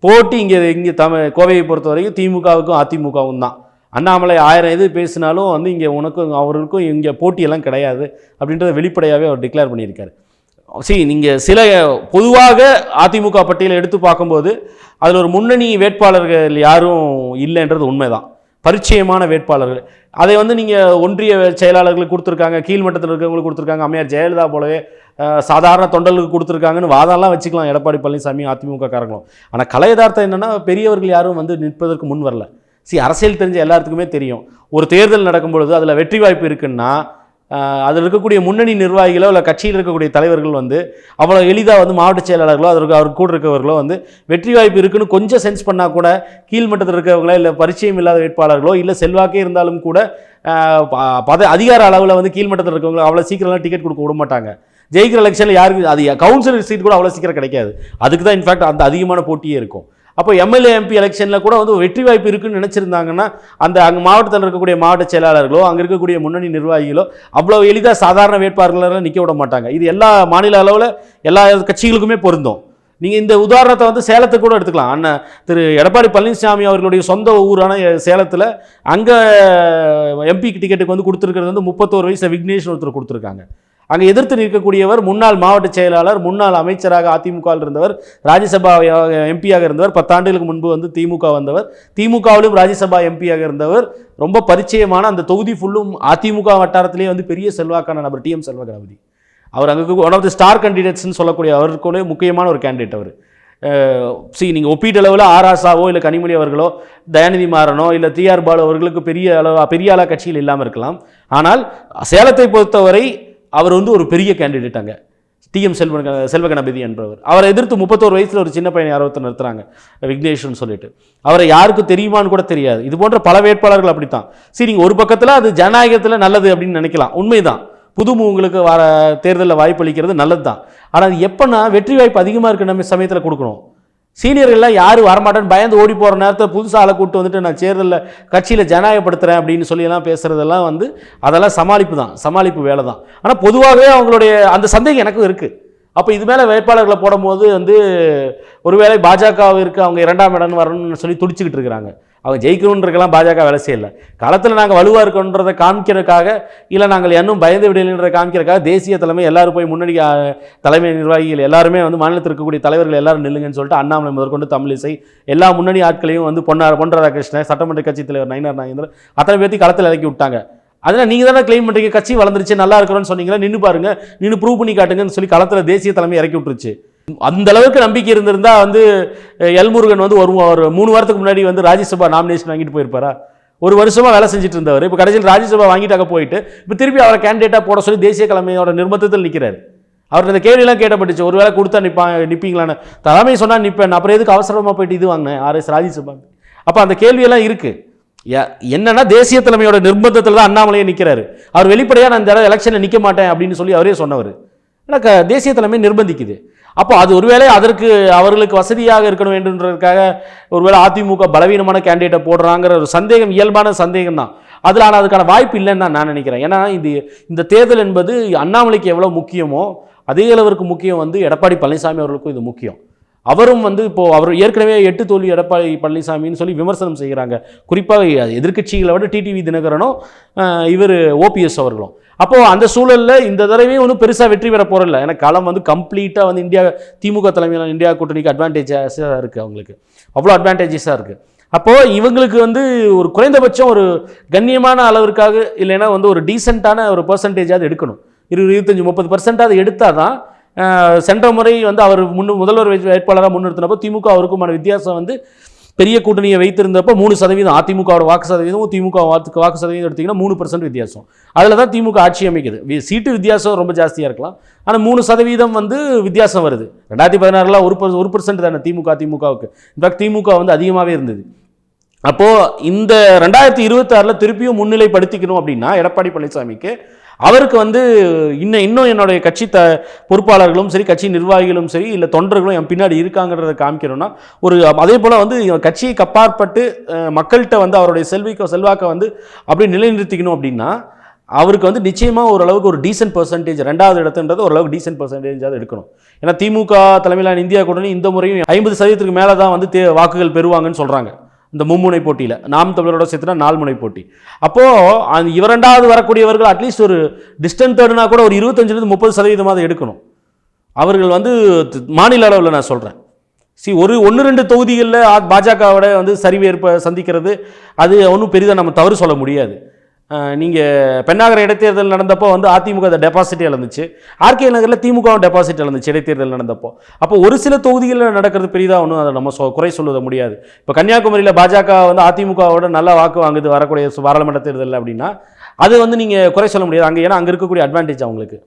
போட்டி இங்கே கோவையை பொறுத்த வரைக்கும் திமுகவுக்கும் அதிமுகவும் தான். அண்ணாமலை 1000 இது பேசினாலும் வந்து இங்கே உனக்கும் அவர்களுக்கும் இங்கே போட்டியெல்லாம் கிடையாது அப்படின்றத வெளிப்படையாகவே அவர் டிக்ளேர் பண்ணியிருக்காரு. நீங்கள் சில பொதுவாக அதிமுக பட்டியலை எடுத்து பார்க்கும்போது அதில் ஒரு முன்னணி வேட்பாளர்கள் யாரும் இல்லைன்றது உண்மைதான். பரிச்சயமான வேட்பாளர்கள், அதை வந்து நீங்கள் ஒன்றிய செயலாளர்களுக்கு கொடுத்துருக்காங்க, கீழ்மட்டத்தில் இருக்கிறவங்களுக்கு கொடுத்துருக்காங்க, அம்மையார் ஜெயலலிதா போலவே சாதாரண தொண்டர்களுக்கு கொடுத்துருக்காங்கன்னு வாதம்லாம் வச்சுக்கலாம் எடப்பாடி பழனிசாமி அதிமுக காரங்களும். ஆனால் கலை யதார்த்தம் என்னென்னா பெரியவர்கள் யாரும் வந்து நிற்பதற்கு முன் வரல. அரசியல் தெரிஞ்ச எல்லாத்துக்குமே தெரியும், ஒரு தேர்தல் நடக்கும் பொழுது அதில் வெற்றி வாய்ப்பு இருக்குன்னா அதில் இருக்கக்கூடிய முன்னணி நிர்வாகிகளோ இல்லை கட்சியில் இருக்கக்கூடிய தலைவர்கள் வந்து அவ்வளோ எளிதாக வந்து மாவட்ட செயலாளர்களோ அவர் கூட இருக்கவர்களோ வந்து வெற்றி வாய்ப்பு இருக்குன்னு கொஞ்சம் சென்ஸ் பண்ணால் கூட கீழ்மட்டத்தில் இருக்கிறவங்களோ இல்லை பரிச்சயம் இல்லாத வேட்பாளர்களோ இல்லை செல்வாக்கே இருந்தாலும் கூட அதிகார அளவில் வந்து கீழ்மட்டத்தில் இருக்கவங்களோ அவ்வளோ சீக்கிரம்லாம் டிக்கெட் கொடுக்க விட மாட்டாங்க. ஜெயிக்கிற எலெக்ஷனில் யாருக்கு அது கவுன்சிலர் சீட் கூட அவ்வளோ சீக்கிரம் கிடைக்காது. அதுக்கு தான் இன்ஃபேக்ட் அந்த அதிகமான போட்டியே இருக்கும். அப்போ எம்எல்ஏ எம்பி எலெக்ஷனில் கூட வந்து வெற்றி வாய்ப்பு இருக்குன்னு நினச்சிருந்தாங்கன்னா அங்கே மாவட்டத்தில் இருக்கக்கூடிய மாவட்ட செயலாளர்களோ அங்கே இருக்கக்கூடிய முன்னணி நிர்வாகிகளோ அவ்வளோ எளிதாக சாதாரண வேட்பாளர்களெல்லாம் நிற்க விட மாட்டாங்க. இது எல்லா மாநில அளவில் எல்லா கட்சிகளுக்குமே பொருந்தும். நீங்கள் இந்த உதாரணத்தை வந்து சேலத்துக்கு கூட எடுத்துக்கலாம். அண்ணன் திரு எடப்பாடி பழனிசாமி அவர்களுடைய சொந்த ஊரான சேலத்தில் அங்கே எம்பிக்கு டிக்கெட்டுக்கு வந்து கொடுத்துருக்கிறது வந்து 31 வயசு விக்னேஷ் ஒருத்தர் கொடுத்துருக்காங்க. அங்கே எதிர்த்து நிற்கக்கூடியவர் முன்னாள் மாவட்ட செயலாளர், முன்னாள் அமைச்சராக அதிமுகவில் இருந்தவர், ராஜ்யசபா எம்பியாக இருந்தவர், 10 ஆண்டுகளுக்கு முன்பு வந்து திமுக வந்தவர், திமுகவிலும் ராஜ்யசபா எம்பியாக இருந்தவர், ரொம்ப பரிச்சயமான அந்த தொகுதி ஃபுல்லும் அதிமுக வட்டாரத்திலேயே வந்து பெரிய செல்வாக்கான நபர் டிஎம் செல்வ கணபதி. அவர் அங்கே ஒன் ஆஃப் தி ஸ்டார் கேண்டிடேட்ஸ்னு சொல்லக்கூடிய அவருக்குள்ளே முக்கியமான ஒரு கேண்டிடேட் அவர். நீங்கள் ஒப்பீட்டளவில் ஆராசாவோ இல்லை கனிமொழி அவர்களோ தயாநிதி மாறனோ இல்லை டிஆர் பாலு அவர்களுக்கு பெரிய ஆளாக கட்சியில் இல்லாமல் இருக்கலாம். ஆனால் சேலத்தை பொறுத்தவரை அவர் வந்து ஒரு பெரிய கேண்டிடேட். அங்கே டிஎம் செல்வ கணபதி என்பவர், அவரை எதிர்த்து 31 வயசில் ஒரு சின்ன பையன் யாரோ ஒருத்தர் நிறுத்துறாங்க விக்னேஷ்னு சொல்லிட்டு. அவரை யாருக்கு தெரியுமான்னு கூட தெரியாது. இது போன்ற பல வேட்பாளர்கள் அப்படித்தான். நீங்கள் ஒரு பக்கத்தில் அது ஜனநாயகத்தில் நல்லது அப்படின்னு நினைக்கலாம், உண்மைதான். புது உங்களுக்கு வர தேர்தலில் வாய்ப்பு அளிக்கிறது நல்லது தான். ஆனால் எப்போனா வெற்றி வாய்ப்பு அதிகமாக இருக்க நம்ம சமயத்தில் கொடுக்கணும். சீனியர்கள்லாம் யாரும் வரமாட்டேன்னு பயந்து ஓடி போகிற நேரத்தில் புதுசாக ஆளை கூப்பிட்டு வந்துட்டு நான் தேர்தலில் கட்சியில் ஜனநாயகப்படுத்துகிறேன் அப்படின்னு சொல்லியெல்லாம் பேசுகிறதெல்லாம் வந்து அதெல்லாம் சமாளிப்பு வேலை தான். ஆனால் பொதுவாகவே அவங்களுடைய அந்த சந்தேகம் எனக்கும் இருக்குது. அப்போ இது மேலே வேட்பாளர்களை போடும்போது வந்து ஒருவேளை பாஜகவிற்கு அவங்க 2ஆம் இடம் வரணும்னு சொல்லி துடிச்சிக்கிட்டு இருக்கிறாங்க. அவங்க ஜெயிக்கணுன்றதுக்கெல்லாம் பாஜக வேலை செய்யலை. களத்தில் நாங்கள் வலுவாக இருக்கோன்றதை காமிக்கிறதுக்காக, இல்லை நாங்கள் இன்னும் பயந்து விடலைன்றதை காமிக்கிறதுக்காக தேசிய தலைமை எல்லாரும் போய் முன்னணி தலைமை நிர்வாகிகள் எல்லாருமே வந்து மாநிலத்தில் இருக்கக்கூடிய தலைவர்கள் எல்லாரும் நில்லுங்கன்னு சொல்லிட்டு அண்ணாமலை முதற்கொண்டு தமிழிசை எல்லா முன்னணி ஆட்களையும் வந்து பொன் ராதாகிருஷ்ணன், சட்டமன்ற கட்சி தலைவர் நயினார் நாகேந்திரன் அத்தனை பேர்த்தி களத்தில் இறக்கி விட்டாங்க. அதனால் நீங்கள் தானே கிளைம் பண்ணுறீங்க கட்சி வளர்ந்துருச்சு நல்லா இருக்கிறோன்னு சொன்னீங்களா, நின்று பாருங்க, நின்று ப்ரூவ் பண்ணி காட்டுங்கன்னு சொல்லி களத்தில் தேசிய தலைமை இறக்கி விட்டுருச்சு. அந்த அளவுக்கு நம்பிக்கை இருந்திருந்தா வந்து எல்முருகன் வந்து ஒரு 3 வாரத்துக்கு முன்னாடி வந்து ராஜ்யசபா நாமினேஷன் வாங்கிட்டு போயிருப்பாரா? ஒரு வருஷமாக வேலை செஞ்சுட்டு இருந்தவர் இப்போ கடைசியில் ராஜ்யசபா வாங்கிட்டாக்க போயிட்டு இப்போ திருப்பி அவரை கேண்டிடேட்டாக போட சொல்லி தேசிய தலைமையோட நிர்பந்தத்தில் நிற்கிறார். அவருக்கு அந்த கேள்வியெல்லாம் கேட்டப்பட்டுச்சு, ஒரு வேளை கொடுத்தா நிற்பீங்களான்னு. தலைமை சொன்னால் நிற்பேன், அப்புறம் எதுக்கு அவசரமாக போயிட்டு இது வாங்கினேன் RS ராஜ்யசபா. அப்போ அந்த கேள்வியெல்லாம் இருக்குது. என்னன்னா தேசிய தலைமையோட நிர்பந்தத்தில் தான் அண்ணாமலையே நிற்கிறாரு. அவர் வெளிப்படையாக நான் இந்த எலெக்ஷனில் நிற்க மாட்டேன் அப்படின்னு சொல்லி அவரே சொன்னவர். எனக்கு தேசிய தலைமை நிர்பந்திக்குது. அப்போ அது ஒருவேளை அதற்கு அவர்களுக்கு வசதியாக இருக்கணும் என்றதுக்காக ஒருவேளை அதிமுக பலவீனமான கேண்டிடேட்டை போடுறாங்கிற ஒரு சந்தேகம் இயல்பான சந்தேகம் தான். அதில் ஆனால் அதுக்கான வாய்ப்பு இல்லைன்னு தான் நான் நினைக்கிறேன். ஏன்னா இந்த தேர்தல் என்பது அண்ணாமலைக்கு எவ்வளோ முக்கியமோ அதே அளவிற்கு முக்கியம் வந்து எடப்பாடி பழனிசாமி அவர்களுக்கும் இது முக்கியம். அவரும் வந்து இப்போது அவர் ஏற்கனவே 8 தோல்வி எடப்பாடி பழனிசாமின்னு சொல்லி விமர்சனம் செய்கிறாங்க. குறிப்பாக எதிர்க்கட்சிகளை விட டிடிவி தினகரனும் இவர் ஓபிஎஸ் அவர்களும். அப்போது அந்த சூழலில் இந்த தடவையும் ஒன்றும் பெருசாக வெற்றி பெற போகிறதில்ல. ஏன்னா களம் வந்து கம்ப்ளீட்டாக வந்து திமுக தலைமையிலான இந்தியா கூட்டணிக்கு அட்வான்டேஜஸாக இருக்குது, அவங்களுக்கு அவ்வளோ அட்வான்டேஜஸாக இருக்குது. அப்போது இவங்களுக்கு வந்து ஒரு குறைந்தபட்சம் ஒரு கண்ணியமான அளவிற்காக இல்லைன்னா வந்து ஒரு டீசெண்டான ஒரு பர்சன்டேஜாவது எடுக்கணும். 25-30% அது எடுத்தால் தான் சென்ற முறை வந்து அவர் முதல்வர் வேட்பாளராக முன்னிறுத்தினப்போ திமுக அவருக்குமான வித்தியாசம் வந்து பெரிய கூட்டணியை வைத்திருந்தப்போ 3%, அதிமுகவோட வாக்கு சதவீதம் திமுக வாக்கு சதவீதம் எடுத்திங்கன்னா 3% வித்தியாசம். அதில் தான் திமுக ஆட்சி அமைக்குது. சீட்டு வித்தியாசம் ரொம்ப ஜாஸ்தியாக இருக்கலாம், ஆனால் 3% வந்து வித்தியாசம் வருது. 2016 1% தானே திமுகவுக்கு. இன்ஃபேக்ட் திமுக வந்து அதிகமாகவே இருந்தது. அப்போது இந்த 2026 திருப்பியும் முன்னிலைப்படுத்திக்கணும் அப்படின்னா எடப்பாடி பழனிசாமிக்கு அவருக்கு வந்து இன்னும் என்னுடைய கட்சி பொறுப்பாளர்களும் சரி, கட்சி நிர்வாகிகளும் சரி, இல்லை தொண்டர்களும் என் பின்னாடி இருக்காங்கிறத காமிக்கணும்னா அதே போல் வந்து கட்சியை கப்பாற்பட்டு மக்கள்கிட்ட வந்து அவருடைய செல்வாக்கை வந்து அப்படியே நிலைநிறுத்திக்கணும் அப்படின்னா அவருக்கு வந்து நிச்சயமாக ஓரளவுக்கு ஒரு டீசென்ட் பர்சன்டேஜ், 2வது இடத்துன்றது ஓரளவுக்கு டீசென்ட் பர்சன்டேஜாவது எடுக்கணும். ஏன்னா திமுக தலைமையிலான இந்தியா கூட்டணி இந்த முறையும் 50% மேலே தான் வந்து வாக்குகள் பெறுவாங்கன்னு சொல்கிறாங்க. இந்த மும்முனை போட்டியில் நாம் தமிழரோட சேர்த்துனா 4 முனை போட்டி. அப்போது இவர் 2வது வரக்கூடியவர்கள் அட்லீஸ்ட் ஒரு டிஸ்டன்ட் தேர்டுனா கூட ஒரு 25-30% எடுக்கணும். அவர்கள் வந்து மாநில அளவில் நான் சொல்கிறேன். ஒரு 1-2 தொகுதிகளில் பாஜகவோட வந்து சரிவு சந்திக்கிறது அது ஒன்றும் பெரிதாக நம்ம தவறு சொல்ல முடியாது. நீங்கள் பெண்ணாகர இடைத்தேர்தல் நடந்தப்போ வந்து அதிமுக டெபாசிட் இழந்துச்சு, ஆர்கே நகரில் திமுகவும் டெபாசிட் இழந்துச்சு இடைத்தேர்தல் நடந்தப்போ. அப்போ ஒரு சில தொகுதிகளில் நடக்கிறது பெரிதாக ஒன்றும் அதை நம்ம குறை சொல்ல முடியாது. இப்போ கன்னியாகுமரியில் பாஜக வந்து அதிமுகவோட நல்லா வாக்கு வாங்குது வரக்கூடிய பாராளுமன்ற தேர்தலில் அப்படின்னா அது வந்து நீங்கள் குறை சொல்ல முடியாது அங்கே, ஏன்னா அங்கே இருக்கக்கூடிய அட்வான்டேஜ் அவங்களுக்கு.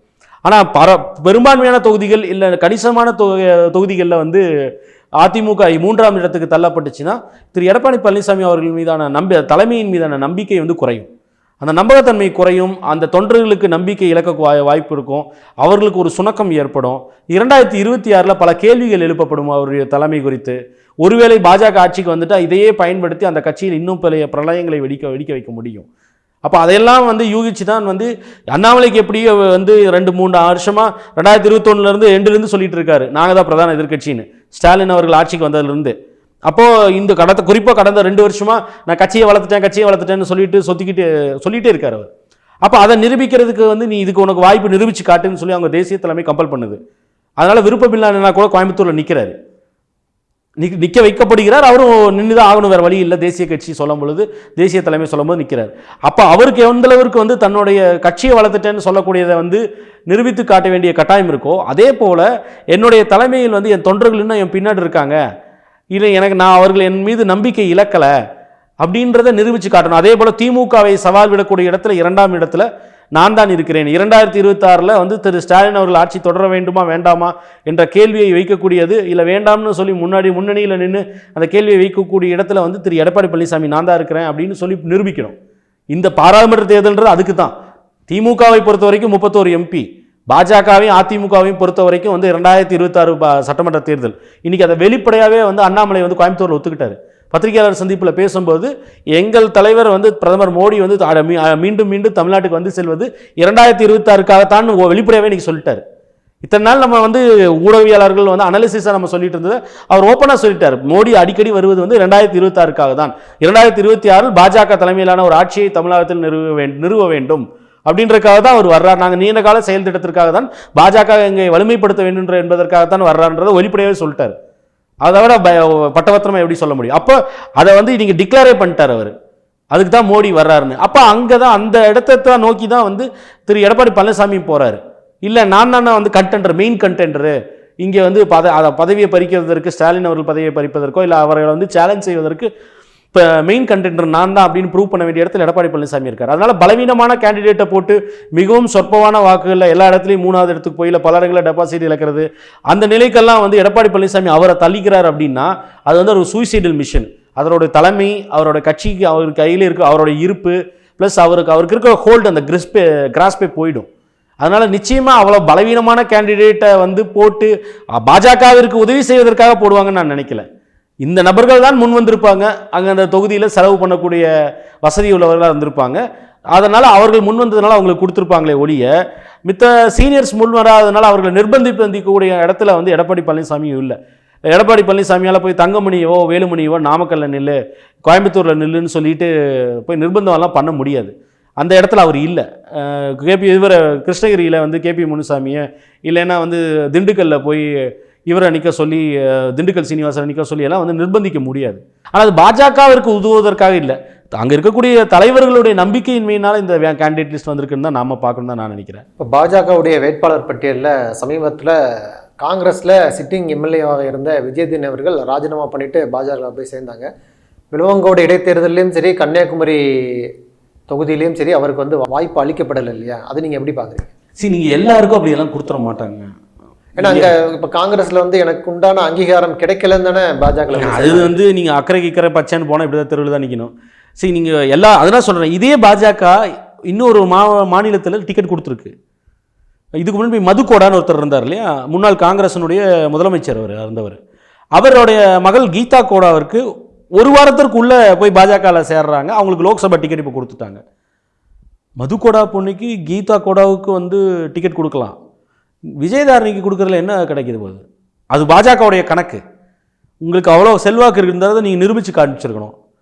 ஆனால் பெரும்பான்மையான தொகுதிகள் இல்லை கணிசமான தொகுதிகளில் வந்து அதிமுக 3ஆம் இடத்துக்கு தள்ளப்பட்டுச்சுன்னா திரு எடப்பாடி பழனிசாமி அவர்கள் மீதான தலைமையின் மீதான நம்பிக்கை வந்து குறையும், அந்த நம்பகத்தன்மை குறையும், அந்த தொண்டர்களுக்கு நம்பிக்கை இழக்க வாய்ப்பு இருக்கும், அவர்களுக்கு ஒரு சுணக்கம் ஏற்படும். 2026 பல கேள்விகள் எழுப்பப்படும் அவருடைய தலைமை குறித்து. ஒருவேளை பாஜக ஆட்சிக்கு வந்துட்டால் இதையே பயன்படுத்தி அந்த கட்சியில் இன்னும் பல பிரளயங்களை வெடிக்க வைக்க முடியும். அப்போ அதையெல்லாம் வந்து யூகிச்சு தான் வந்து அண்ணாமலைக்கு எப்படி வந்து 2-3 வருஷமாக 2021 எண்டுலேருந்து சொல்லிட்டு இருக்காரு நாங்கள் தான் பிரதான எதிர்க்கட்சின்னு, ஸ்டாலின் அவர்கள் ஆட்சிக்கு வந்ததுலேருந்து. அப்போது இந்த குறிப்பாக கடந்த 2 வருஷமாக நான் கட்சியை வளர்த்துட்டேன்னு சொல்லிட்டே இருக்கார் அவர். அப்போ அதை நிரூபிக்கிறதுக்கு வந்து நீ இதுக்கு உனக்கு வாய்ப்பு நிரூபித்து காட்டுன்னு சொல்லி அவங்க தேசிய தலைமை கம்பல் பண்ணுது. அதனால் விருப்பமில்லானா கூட கோயம்புத்தூரில் நிற்கிறாரு, நிற்க வைக்கப்படுகிறார். அவரும் நின்று தான் ஆகணும், வேறு வழி இல்லை. தேசிய கட்சி சொல்லும் பொழுது, தேசிய தலைமை சொல்லும் போது நிற்கிறார். அப்போ அவருக்கு எந்தளவிற்கு வந்து தன்னுடைய கட்சியை வளர்த்துட்டேன்னு சொல்லக்கூடியதை வந்து நிரூபித்து காட்ட வேண்டிய கட்டாயம் இருக்கோ, அதே போல் என்னுடைய தலைமையில் வந்து என் தொண்டர்கள் இன்னும் என் பின்னாடி இருக்காங்க, இல்லை நான் அவர்கள் என் மீது நம்பிக்கை இழக்கலை அப்படின்றத நிரூபித்து காட்டணும். அதே போல் திமுகவை சவால் விடக்கூடிய இடத்துல 2ஆம் இடத்துல நான் தான் இருக்கிறேன். 2026 வந்து திரு ஸ்டாலின் அவர்கள் ஆட்சி தொடர வேண்டுமா வேண்டாமா என்ற கேள்வியை வைக்கக்கூடியது, இல்லை வேண்டாம்னு சொல்லி முன்னணியில் நின்று அந்த கேள்வியை வைக்கக்கூடிய இடத்துல வந்து திரு எடப்பாடி பழனிசாமி நான் தான் இருக்கிறேன் அப்படின்னு சொல்லி நிரூபிக்கணும். இந்த பாராளுமன்ற தேர்தல்ன்றது அதுக்கு தான். திமுகவை பொறுத்த வரைக்கும் 31 MP, பாஜகவையும் அதிமுகவையும் பொறுத்த வரைக்கும் வந்து 2026 சட்டமன்ற தேர்தல். இன்னைக்கு அதை வெளிப்படையாகவே வந்து அண்ணாமலை வந்து கோயம்புத்தூரில் ஒத்துக்கிட்டாரு. பத்திரிகையாளர் சந்திப்பில் பேசும்போது எங்கள் தலைவர் வந்து பிரதமர் மோடி வந்து மீண்டும் தமிழ்நாட்டுக்கு வந்து செல்வது 2026க்காகத்தான் வெளிப்படையாகவே இன்னைக்கு சொல்லிட்டார். இத்தனை நாள் நம்ம வந்து ஊடகவியலாளர்கள் வந்து அனாலிசிஸாக நம்ம சொல்லிட்டு இருந்தது, அவர் ஓப்பனாக சொல்லிட்டார். மோடி அடிக்கடி வருவது வந்து 2026க்காக தான். 2026 பாஜக தலைமையிலான ஒரு ஆட்சியை தமிழகத்தில் நிறுவ வேண்டும் அப்படின்றதுக்காக தான் அவர் வர்றார். நாங்கள் நீண்ட கால செயல் திட்டத்திற்காக தான் பாஜக இங்கே வலிமைப்படுத்த வேண்டும் என்பதற்காகத்தான் வர்றான்றதை வெளிப்படையாகவே சொல்லிட்டார். அதை விட பட்டவத்திரமா எப்படி சொல்ல முடியும்? அப்போ அதை வந்து நீங்கள் டிக்ளேரே பண்ணிட்டார் அவர், அதுக்கு தான் மோடி வர்றாருன்னு. அப்போ அங்கே தான் அந்த இடத்தை நோக்கி தான் வந்து திரு எடப்பாடி பழனிசாமி போகிறாரு. இல்லை நான் வந்து மெயின் கண்டெண்டரு இங்கே வந்து பதவியை பறிக்கிறதற்கு, ஸ்டாலின் அவர்கள் பதவியை பறிப்பதற்கோ இல்லை அவர்களை வந்து சேலஞ்ச் செய்வதற்கு இப்போ மெயின் கண்டெண்டர் நான் தான் அப்படின்னு ப்ரூவ் பண்ண வேண்டிய இடத்துல எடப்பாடி பழனிசாமி இருக்கார். அதனால் பலவீனமான கேண்டிடேட்டை போட்டு மிகவும் சொற்பமான வாக்குகளில் எல்லா இடத்துலையும் 3வது இடத்துக்கு போய் இல்லை பல இடங்களில் டெபாசிட் இழக்கிறது, அந்த நிலைக்கெல்லாம் வந்து எடப்பாடி பழனிசாமி அவரை தள்ளிக்கிறார் அப்படின்னா அது வந்து ஒரு சூசைடல் மிஷன். அதனுடைய தலைமை, அவரோட கட்சிக்கு அவர் கையில் இருக்க அவருடைய இருப்பு ப்ளஸ் அவருக்கு இருக்கிற ஹோல்டு அந்த கிராஸ்பே போயிடும். அதனால் நிச்சயமாக அவ்வளோ பலவீனமான கேண்டிடேட்டை வந்து போட்டு பாஜகவிற்கு உதவி செய்வதற்காக போடுவாங்கன்னு நான் நினைக்கல. இந்த நபர்கள் தான் முன் வந்திருப்பாங்க, அங்கே அந்த தொகுதியில் செலவு பண்ணக்கூடிய வசதி உள்ளவர்களாக இருந்திருப்பாங்க. அதனால் அவர்கள் முன் வந்ததுனால அவங்களுக்கு கொடுத்துருப்பாங்களே ஒழிய மித்த சீனியர்ஸ் முன் வராதனால அவர்களை நிர்பந்திக்கக்கூடிய இடத்துல வந்து எடப்பாடி பழனிசாமியும் இல்லை. எடப்பாடி பழனிசாமியால் போய் தங்கமணியோ வேலுமணியோ நாமக்கல்ல நில்லு, கோயம்புத்தூரில் நில்லுன்னு சொல்லிட்டு போய் நிர்பந்தம்லாம் பண்ண முடியாது. அந்த இடத்துல அவர் இல்லை. இவரை கிருஷ்ணகிரியில் வந்து கேபி முனுசாமியை, இல்லைன்னா வந்து திண்டுக்கல்லில் போய் இவரை நிற்க சொல்லி, திண்டுக்கல் சீனிவாசனை நிற்க சொல்லி எல்லாம் வந்து நிர்பந்திக்க முடியாது. ஆனால் அது பாஜகவிற்கு உதவுவதற்காக இல்லை, அங்கே இருக்கக்கூடிய தலைவர்களுடைய நம்பிக்கையின்மையினால் இந்த கேண்டிடேட் லிஸ்ட் வந்திருக்குன்னு தான் நாம் பார்க்கணும் தான் நான் நினைக்கிறேன். இப்போ பாஜகவுடைய வேட்பாளர் பட்டியலில் சமீபத்தில் காங்கிரஸில் சிட்டிங் எம்எல்ஏவாக இருந்த விஜயதீன் அவர்கள் ராஜினாமா பண்ணிவிட்டு பாஜக போய் சேர்ந்தாங்க. விழுவங்கோடு இடைத்தேர்தலையும் சரி, கன்னியாகுமரி தொகுதியிலையும் சரி அவருக்கு வந்து வாய்ப்பு அளிக்கப்படலை இல்லையா? அது நீங்கள் எப்படி பார்க்குறீங்க? சரி, நீங்கள் எல்லாருக்கும் அப்படியெல்லாம் கொடுத்துட மாட்டாங்க. ஏன்னா அங்கே இப்போ காங்கிரஸில் வந்து எனக்கு உண்டான அங்கீகாரம் கிடைக்கலன்னு தானே பாஜக. அது வந்து நீங்கள் அக்கறை பச்சைன்னு போனால் இப்படி தான் தெருவில் தான் நிற்கணும். சரி, நீங்கள் அதெல்லாம் சொல்கிறேன். இதே பாஜக இன்னொரு மாநிலத்தில் டிக்கெட் கொடுத்துருக்கு. இதுக்கு முன்னாடி மதுகோடான்னு ஒருத்தர் இருந்தார் இல்லையா, முன்னாள் காங்கிரஸினுடைய முதலமைச்சர் அவர் இருந்தவர். அவருடைய மகள் கீதா கோடாவிற்கு ஒரு வாரத்திற்குள்ளே போய் பாஜகவில் சேர்றாங்க. அவங்களுக்கு லோக்சபா டிக்கெட் இப்போ கொடுத்துட்டாங்க. மதுகோடா பொண்ணுக்கு கீதா கோடாவுக்கு வந்து டிக்கெட் கொடுக்கலாம், விஜயதாரணிக்கு கொடுக்குறதுல என்ன கிடைக்கிது போகுது? அது பாஜகவுடைய கணக்கு. உங்களுக்கு அவ்வளோ செல்வாக்கு இருக்கிறத நீங்கள் நிரூபித்து காமிச்சிருக்கணும்.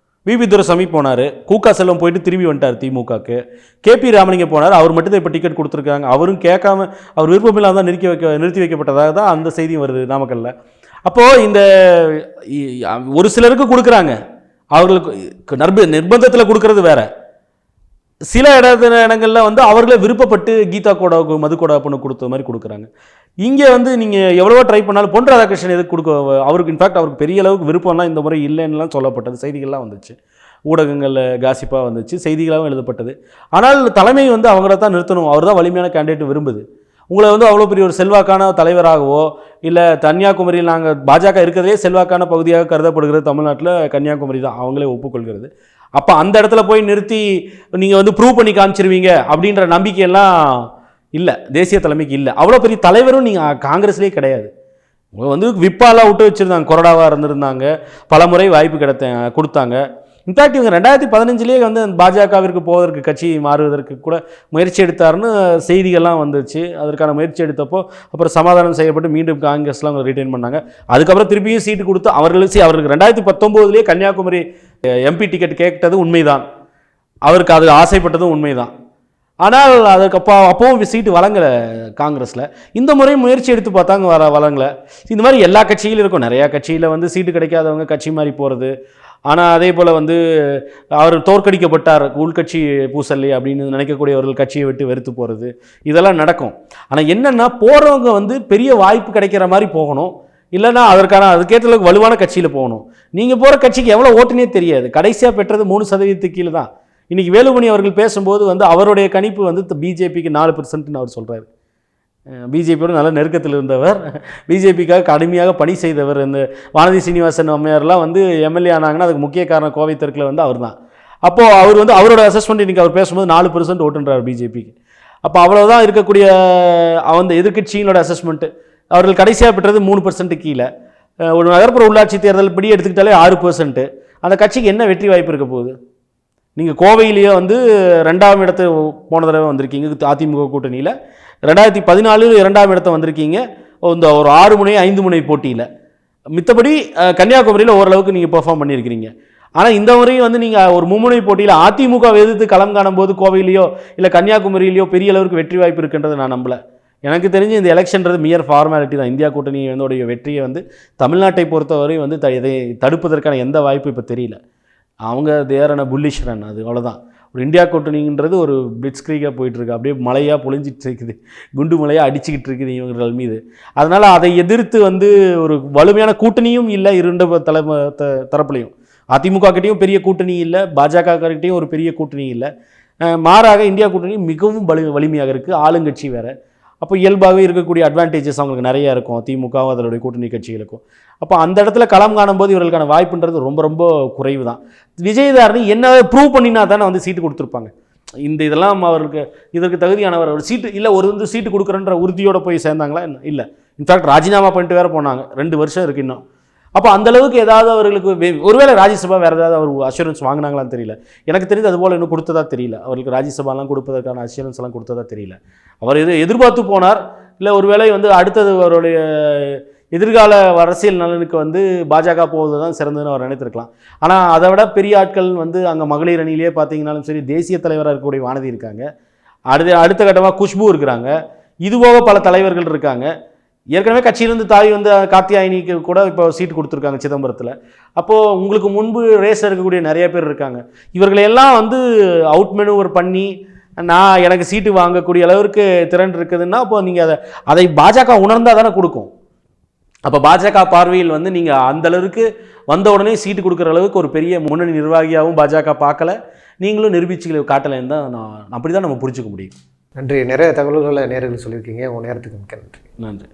விபி துரைசாமி போனார், கூக்கா செல்வம் போயிட்டு திரும்பி வந்துட்டார் திமுகவுக்கு. கேபி ராமலிங்க போனார், அவர் மட்டும்தான் இப்போ டிக்கெட் கொடுத்துருக்காங்க. அவரும் கேட்காம அவர் விருப்பமில்லாத தான் நிறுத்தி வைக்கப்பட்டதாக தான் அந்த செய்தியும் வருது நாமக்கல்ல. அப்போது இந்த ஒரு சிலருக்கு கொடுக்குறாங்க, அவர்களுக்கு நிர்பந்தத்தில் கொடுக்கறது வேற. சில இடங்களில் வந்து அவர்களே விருப்பப்பட்டு கீதா கோடாவுக்கு மதுகோடா பொண்ணு கொடுத்த மாதிரி கொடுக்குறாங்க. இங்கே வந்து நீங்கள் எவ்வளவோ ட்ரை பண்ணாலும் பொன் ராதாகிருஷ்ணன் எதுக்கு கொடுக்க, அவருக்கு இன்ஃபேக்ட் அவருக்கு பெரிய அளவுக்கு விருப்பம்லாம் இந்த முறை இல்லைன்னுலாம் சொல்லப்பட்டது, செய்திகள்லாம் வந்துச்சு, ஊடகங்களில் காசிப்பாக வந்துச்சு, செய்திகளாகவும் எழுதப்பட்டது. ஆனால் தலைமை வந்து அவங்கள தான் நிறுத்தணும், அவர் தான் வலிமையான கேண்டிடேட் விரும்புது. உங்களை வந்து அவ்வளோ பெரிய ஒரு செல்வாக்கான தலைவராகவோ, இல்லை கன்னியாகுமரியில் நாங்கள் பாஜக இருக்கிறதே செல்வாக்கான பகுதியாக கருதப்படுகிறது தமிழ்நாட்டில் கன்னியாகுமரி தான், அவங்களே ஒப்புக்கொள்கிறது. அப்போ அந்த இடத்துல போய் நிறுத்தி நீங்கள் வந்து ப்ரூவ் பண்ணி காமிச்சிருவீங்க அப்படின்ற நம்பிக்கையெல்லாம் இல்லை, தேசிய தலைமைக்கு இல்லை. அவ்வளோ பெரிய தலைவரும் நீங்கள் காங்கிரஸ்லேயே கிடையாது. வந்து விப்பாலாம் விட்டு வச்சுருந்தாங்க, கொறடாவாக இருந்திருந்தாங்க, பல முறை வாய்ப்பு கொடுத்தாங்க. இன்ஃபேக்ட் இவங்க 2015 வந்து பாஜகவிற்கு போவதற்கு, கட்சி மாறுவதற்கு கூட முயற்சி எடுத்தாருன்னு செய்திகள்லாம் வந்துச்சு. அதற்கான முயற்சி எடுத்தப்போ அப்புறம் சமாதானம் செய்யப்பட்டு மீண்டும் காங்கிரஸ்லாம் அவங்க ரிட்டைன் பண்ணாங்க. அதுக்கப்புறம் திருப்பியும் சீட்டு கொடுத்து அவர்களுக்கு 2019 கன்னியாகுமரி எம்பி டிக்கெட் கேட்டது உண்மைதான், அவருக்கு அது ஆசைப்பட்டதும் உண்மைதான். ஆனால் அப்பவும் சீட்டு வழங்கலை காங்கிரஸில். இந்த முறை முயற்சி எடுத்து பார்த்தாங்க, வழங்கலை. இந்த மாதிரி எல்லா கட்சியிலும் இருக்கும். நிறையா கட்சியில் வந்து சீட்டு கிடைக்காதவங்க கட்சி மாதிரி போகிறது. ஆனால் அதே போல் வந்து அவர் தோற்கடிக்கப்பட்டார், உள்கட்சி பூசல்லி அப்படின்னு நினைக்கக்கூடியவர்கள் கட்சியை விட்டு வெறுத்து போகிறது, இதெல்லாம் நடக்கும். ஆனால் என்னென்னா போகிறவங்க வந்து பெரிய வாய்ப்பு கிடைக்கிற மாதிரி போகணும், இல்லைன்னா அதுக்கேற்ற வலுவான கட்சியில் போகணும். நீங்கள் போகிற கட்சிக்கு எவ்வளோ ஓட்டுனே தெரியாது. கடைசியாக பெற்றது 3% கீழே தான். இன்றைக்கி வேலுமணி அவர்கள் பேசும்போது வந்து அவருடைய கணிப்பு வந்து பிஜேபிக்கு 4%ன்னு அவர் சொல்கிறார். பிஜேபியோட நல்ல நெருக்கத்தில் இருந்தவர், பிஜேபிக்காக கடுமையாக பணி செய்தவர். இந்த வானதி சீனிவாசன் அம்மையார்லாம் வந்து எம்எல்ஏ ஆனாங்கன்னா அதுக்கு முக்கிய காரணம் கோவை தெற்கில் வந்து அவர் தான். அப்போது அவர் வந்து அவரோட அசஸ்மெண்ட் இன்றைக்கி அவர் பேசும்போது 4% ஓட்டுன்றார் பிஜேபிக்கு. அப்போ அவ்வளோதான் இருக்கக்கூடிய அந்த எதிர்கட்சியினோட அசஸ்மெண்ட்டு. அவர்கள் கடைசியாக பெற்றது 3% கீழே. ஒரு நகர்ப்புற உள்ளாட்சி தேர்தல் படி எடுத்துக்கிட்டாலே 6%. அந்த கட்சிக்கு என்ன வெற்றி வாய்ப்பு இருக்க போகுது? நீங்கள் கோவையிலேயே வந்து 2ஆம் இடத்து போன தடவை வந்திருக்கீங்க அதிமுக கூட்டணியில், 2014 2ஆம் இடத்த வந்திருக்கீங்க இந்த ஒரு 6 முனை 5 முனை போட்டியில். மித்தபடி கன்னியாகுமரியில் ஓரளவுக்கு நீங்கள் பெர்ஃபார்ம் பண்ணியிருக்கிறீங்க. ஆனால் இந்த முறையும் வந்து நீங்கள் ஒரு மும்முனை போட்டியில் அதிமுக எதிர்த்து களம் காணும்போது கோவையிலையோ இல்லை கன்னியாகுமரியிலையோ பெரிய அளவுக்கு வெற்றி வாய்ப்பு இருக்குன்றதை நான் நம்பலை. எனக்கு தெரிஞ்சு இந்த எலெக்ஷன்றது மியர் ஃபார்மாலிட்டி தான். இந்தியா கூட்டணி வந்து வெற்றியை வந்து தமிழ்நாட்டை பொறுத்தவரை வந்து இதை தடுப்பதற்கான எந்த வாய்ப்பு இப்போ தெரியல. அவங்க தேரான புல்லிஷ் ரன், அது அவ்வளோதான். ஒரு இந்தியா கூட்டணின்றது ஒரு பிளிட்ஸ்க்ரீகாக போயிட்டுருக்கு, அப்படியே மழையாக பொழிஞ்சிட்டு இருக்குது, குண்டு மழையாக அடிச்சுக்கிட்டு இருக்குது இவர்கள் மீது. அதனால் அதை எதிர்த்து வந்து ஒரு வலிமையான கூட்டணியும் இல்லை இரண்டு தரப்புலையும். அதிமுக கிட்டையும் பெரிய கூட்டணி இல்லை, பாஜக கிட்டையும் ஒரு பெரிய கூட்டணி இல்லை. மாறாக இந்தியா கூட்டணி மிகவும் வலிமையாக இருக்குது, ஆளுங்கட்சி வேறு. அப்போ இயல்பாகவே இருக்கக்கூடிய அட்வான்டேஜஸ் அவங்களுக்கு நிறையா இருக்கும், திமுகவும் அதனுடைய கூட்டணி கட்சிகளுக்கும். அப்போ அந்த இடத்துல களம் காணும்போது இவர்களுக்கான வாய்ப்புன்றது ரொம்ப ரொம்ப குறைவு தான். விஜயதாரணி என்ன ப்ரூவ் பண்ணினா தானே வந்து சீட்டு கொடுத்துருப்பாங்க. இந்த இதெல்லாம் அவருக்கு இதற்கு தகுதியானவர் ஒரு சீட்டு இல்லை, ஒரு வந்து சீட்டு கொடுக்குறன்ற உறுதியோடு போய் சேர்ந்தாங்களா என்ன? இல்லை, இன்ஃபேக்ட் ராஜினாமா பண்ணிட்டு வேறு போனாங்க. 2 வருஷம் இருக்குது இன்னும். அப்போ அந்தளவுக்கு ஏதாவது அவர்களுக்கு ஒருவேளை ராஜ்யசபா வேறு ஏதாவது அவர் அஷூரன்ஸ் வாங்கினாங்களான்னு தெரியல. எனக்கு தெரியுது அதுபோல் இன்னும் கொடுத்ததா தெரியல. அவர்களுக்கு ராஜ்யசபாலாம் கொடுப்பதற்கான அஷூரன்ஸ் எல்லாம் கொடுத்ததா தெரியல. அவர் எதிர்பார்த்து போனார், இல்லை ஒருவேளை வந்து அடுத்தது அவருடைய எதிர்கால அரசியல் நலனுக்கு வந்து பாஜக போவது தான் சிறந்ததுன்னு அவர் நினைத்திருக்கலாம். ஆனால் அதை விட பெரிய ஆட்கள் வந்து அங்கே மகளிர் அணியிலேயே பார்த்தீங்கன்னாலும் சரி, தேசிய தலைவராக இருக்கக்கூடிய வானதி இருக்காங்க, அடுத்த கட்டமாக குஷ்பு இருக்கிறாங்க, இதுபோக பல தலைவர்கள் இருக்காங்க. ஏற்கனவே கட்சியிலிருந்து தாவி வந்து காத்தியாயினிக்கு கூட இப்போ சீட்டு கொடுத்துருக்காங்க சிதம்பரத்தில். அப்போது உங்களுக்கு முன்பு ரேஸில் இருக்கக்கூடிய நிறைய பேர் இருக்காங்க. இவர்களையெல்லாம் வந்து அவுட் மெனுவர் பண்ணி நான் எனக்கு சீட்டு வாங்கக்கூடிய அளவிற்கு திறன் இருக்குதுன்னா அப்போ நீங்கள் அதை பாஜக உணர்ந்தால் தானே கொடுக்கும். அப்போ பாஜக பார்வையில் வந்து நீங்கள் அந்த அளவுக்கு வந்த உடனே சீட்டு கொடுக்குற அளவுக்கு ஒரு பெரிய முன்னணி நிர்வாகியாகவும் பாஜக பார்க்கல, நீங்களும் நிரூபிச்சு காட்டலைன்னு தான் அப்படி தான் நம்ம புரிஞ்சுக்க முடியும். நன்றி. நிறைய தகவல்களை நேயர்களுக்கு சொல்லியிருக்கீங்க. உங்கள் நேரத்துக்கு மிக்க நன்றி. நன்றி.